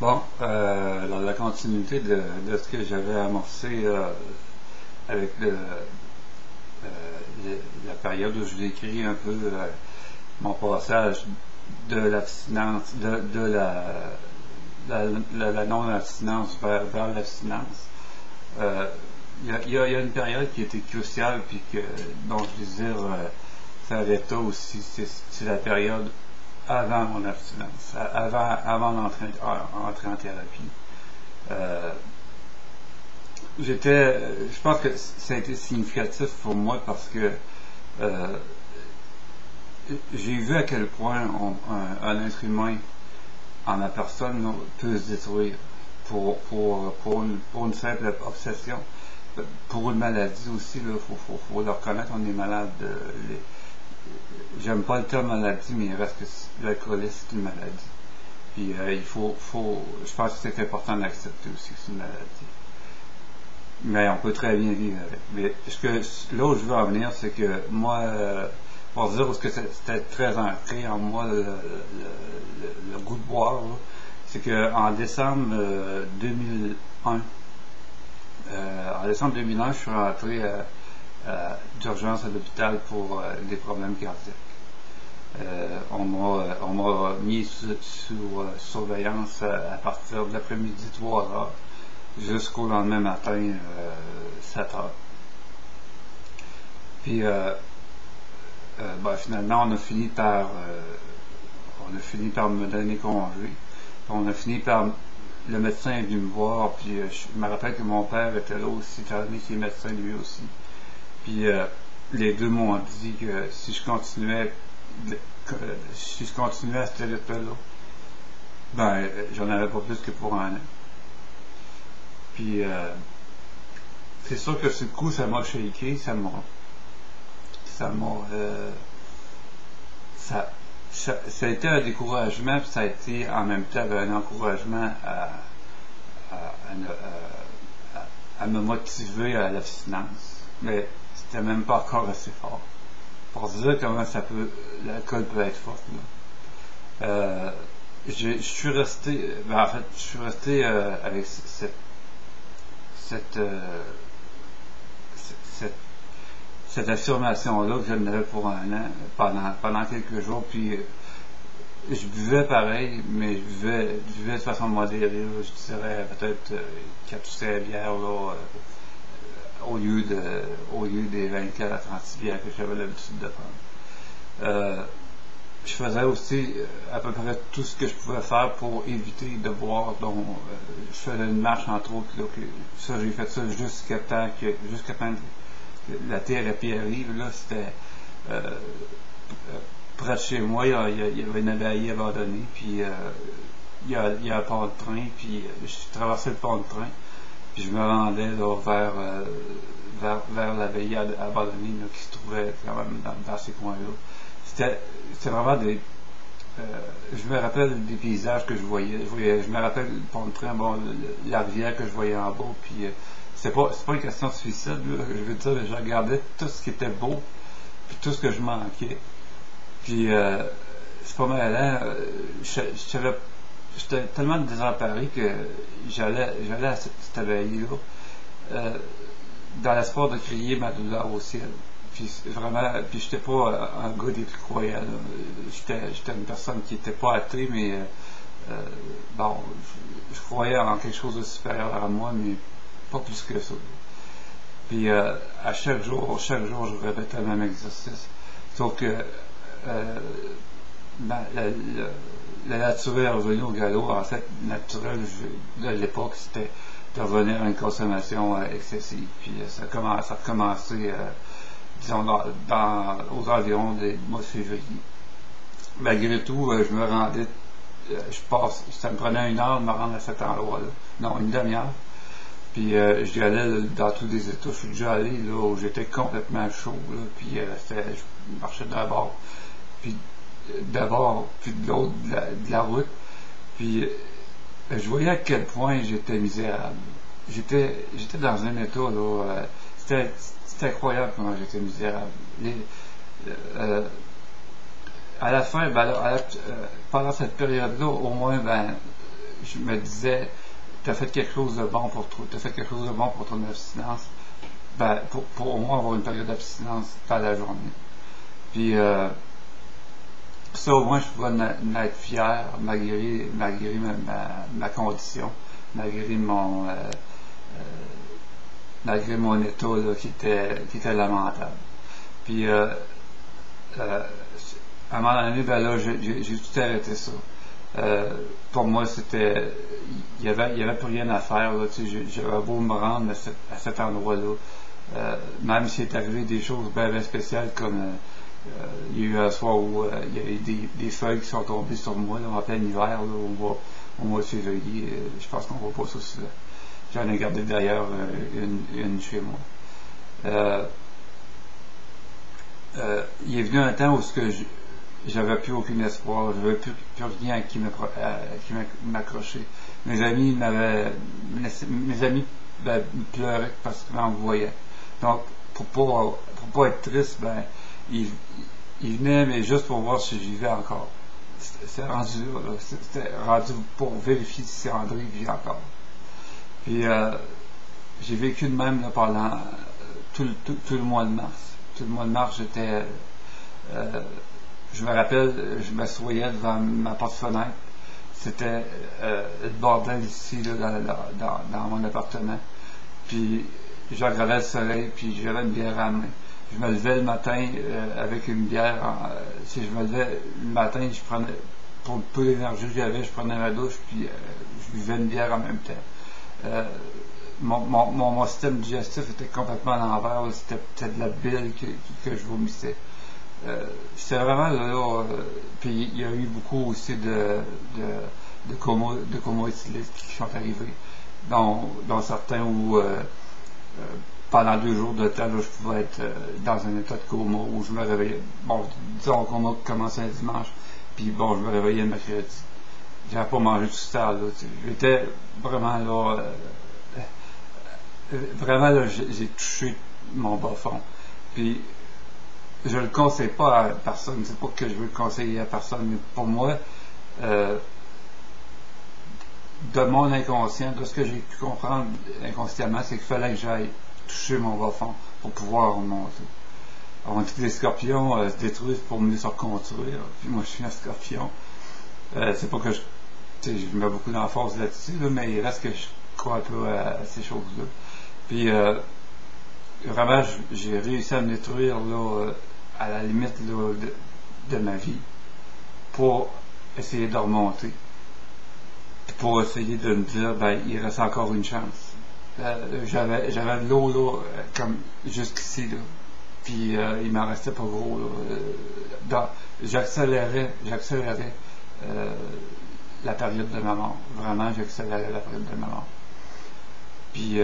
Bon, dans la continuité de ce que j'avais amorcé avec la période où je décris un peu mon passage de l'abstinence, de la non-abstinence vers l'abstinence, euh, il y a une période qui était cruciale, puis dont je désire faire l'état aussi, c'est la période avant mon abstinence, avant d'entrer en thérapie. Euh, je pense que ça a été significatif pour moi parce que euh, j'ai vu à quel point un être humain en la personne peut se détruire pour une simple obsession. Pour une maladie aussi, il faut le reconnaître, on est malade. J'aime pas le terme maladie, mais il reste que l'alcoolisme, c'est une maladie. Puis je pense que c'est important d'accepter aussi que c'est une maladie. Mais on peut très bien vivre avec. Mais là où je veux en venir, c'est que moi, pour dire où c'était très ancré en moi le goût de boire, c'est qu'en décembre 2001, en décembre 2001, je suis rentré d'urgence à l'hôpital pour des problèmes cardiaques. On m'a mis sous surveillance à partir de l'après-midi 3 heures jusqu'au lendemain matin 7 heures. Puis finalement on a fini par me donner congé. On a fini par le médecin est venu me voir, puis je me rappelle que mon père était là aussi, étant donné qu'il est médecin lui aussi. Puis les deux m'ont dit que si je continuais à cette rythme-là, ben j'en avais pas plus que pour un an. Puis c'est sûr que ce coup, ça m'a shaké, ça m'a ça a été un découragement, puis ça a été en même temps un encouragement à, à me motiver à l'abstinence. Mais c'était même pas encore assez fort. Pour dire comment l'alcool peut être fort. Je suis resté, je suis resté avec cette, cette, cette affirmation-là que je n'avais pour un an, pendant quelques jours, puis je buvais pareil, mais je buvais de façon modérée, là, je dirais peut-être 4 ou 5 bières, là, au lieu des 24 à 36 bières que j'avais l'habitude de prendre. Je faisais aussi à peu près tout ce que je pouvais faire pour éviter de boire. Donc, je faisais une marche entre autres. Là, ça, j'ai fait ça jusqu'à temps que la thérapie arrive. Là, c'était près de chez moi, il y avait une abbaye abandonnée. Puis il y a un pont de train. Puis je traversais le pont de train. Puis je me rendais là, vers l'abbaye abandonnée là, qui se trouvait quand même dans ces coins-là. C'était vraiment des. Je me rappelle des paysages que je voyais. Je me rappelle le pont de train, la rivière que je voyais en bas. Puis c'est pas une question de suicide, là, je veux dire, je regardais tout ce qui était beau, puis tout ce que je manquais. Puis c'est pas mal, hein, j'étais tellement désemparé que j'allais à cette abbaye-là dans l'espoir de crier ma douleur au ciel. Puis vraiment, puis j'étais pas un gars des plus croyants. J'étais une personne qui était pas athée, mais bon, je croyais en quelque chose de supérieur à moi, mais pas plus que ça. Puis à chaque jour, je répétais le même exercice. Sauf que la naturel est revenue au galop. En fait, naturel de l'époque, c'était de revenir à une consommation excessive. Puis ça a recommencé disons, aux environs des mois de février. Malgré tout, je me rendais, ça me prenait 1 heure de me rendre à cet endroit-là. Non, une demi-heure. Puis j'y allais dans tous les états. Je suis déjà allé là où j'étais complètement chaud. Là, puis je marchais d'un bord, puis puis de l'autre, de la route. Puis je voyais à quel point j'étais misérable. J'étais dans un état là. C'était incroyable comment j'étais misérable. À la fin, pendant cette période-là, au moins, je me disais, tu as fait quelque chose de bon pour toi, tu as fait quelque chose de bon pour ton abstinence, ben, pour au moins avoir une période d'abstinence dans la journée. Puis, ça, au moins, je pouvais en être fier, malgré ma condition, malgré malgré mon état là, qui était lamentable. Puis, à un moment donné, ben là, j'ai tout arrêté ça. Pour moi, c'était, il y avait plus rien à faire, là, tu sais, j'avais beau me rendre à cet endroit-là, même s'il est arrivé des choses bien spéciales, comme il y a eu un soir où il y a eu des feuilles qui sont tombées sur moi, là, en plein hiver, là, au mois de février, je pense qu'on voit pas ça souvent. J'en ai gardé d'ailleurs une chez moi. Il est venu un temps où j'avais plus aucun espoir, j'avais plus rien à qui m'accrocher. Mes amis ben, pleuraient parce qu'ils me voyaient. Donc, pour pas être triste, ben, ils venaient, mais juste pour voir si je vivais encore. C'était rendu là, c'était rendu pour vérifier si André vit encore. Puis, j'ai vécu de même là, pendant tout le mois de mars. Tout le mois de mars, j'étais... je me rappelle, je m'assoyais devant ma porte-fenêtre. C'était le bordel ici, là, dans mon appartement. Puis, je regardais le soleil, puis j'avais une bière à la main. Je me levais le matin avec une bière. Si je me levais le matin, je prenais, pour le peu d'énergie que j'avais, je prenais ma douche, puis je buvais une bière en même temps. Mon système digestif était complètement à l'envers. C'était de la bile que je vomissais. C'était vraiment là, puis il y a eu beaucoup aussi de coma éthyliques qui sont arrivés, dont certains où pendant 2 jours de temps, là, je pouvais être dans un état de coma où je me réveillais. Bon, disons, le coma commençait un dimanche, puis bon, je me réveillais le mercredi. J'avais pas mangé tout ça, là. J'étais vraiment là. Vraiment, là, j'ai touché mon bas fond. Puis, je le conseille pas à personne. C'est pas que je veux le conseiller à personne, mais pour moi, de mon inconscient, de ce que j'ai pu comprendre inconsciemment, c'est qu'il fallait que j'aille toucher mon bas fond pour pouvoir remonter. On dit que les scorpions se détruisent pour mieux se reconstruire. Puis moi, je suis un scorpion. C'est pas que je mets beaucoup d'emphase là-dessus, là, mais il reste que je crois un peu à ces choses-là. Puis, vraiment, j'ai réussi à me détruire là, à la limite là, de ma vie pour essayer de remonter. Puis pour essayer de me dire, ben, il reste encore une chance. J'avais de l'eau là, comme jusqu'ici, là. Puis il m'en restait pas gros. J'accélérais la période de ma mort. Vraiment, j'accélérais la période de ma mort. Puis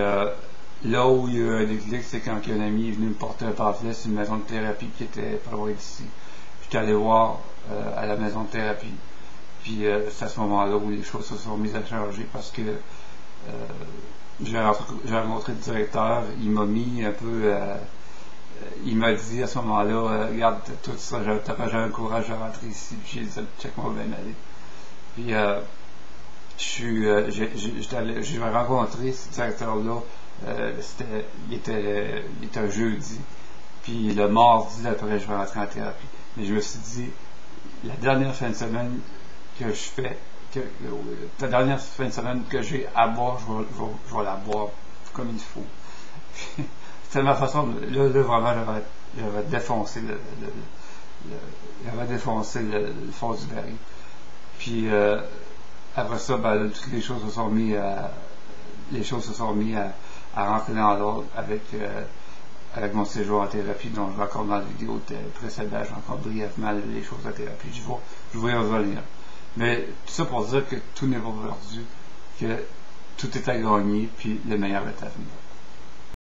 là où il y a eu un déclic, c'est quand un ami est venu me porter un pamphlet sur une maison de thérapie qui était pas loin d'ici. J'étais allé voir à la maison de thérapie. Puis c'est à ce moment-là où les choses se sont mises à changer parce que j'ai rencontré le directeur, il m'a mis un peu... il m'a dit à ce moment-là, regarde, tout ça, t'auras jamais le courage de rentrer ici. Puis j'ai dit, check-moi bien aller. Puis j'ai rencontré ce directeur-là, il était un jeudi. Puis le mardi d'après, je vais rentrer en thérapie. Mais je me suis dit, la dernière fin de semaine que je fais, la dernière fin de semaine que j'ai à boire, je vais la boire comme il faut. C'était ma façon de, là vraiment, j'avais défoncé le fond du baril. Puis après ça, ben, toutes les choses se sont mises à rentrer dans l'ordre avec mon séjour en thérapie, dont je raconte dans la vidéo précédente, je raconte brièvement les choses de thérapie. Je vais y revenir. Mais tout ça pour dire que tout n'est pas perdu, que tout est à gagner, puis le meilleur est à venir.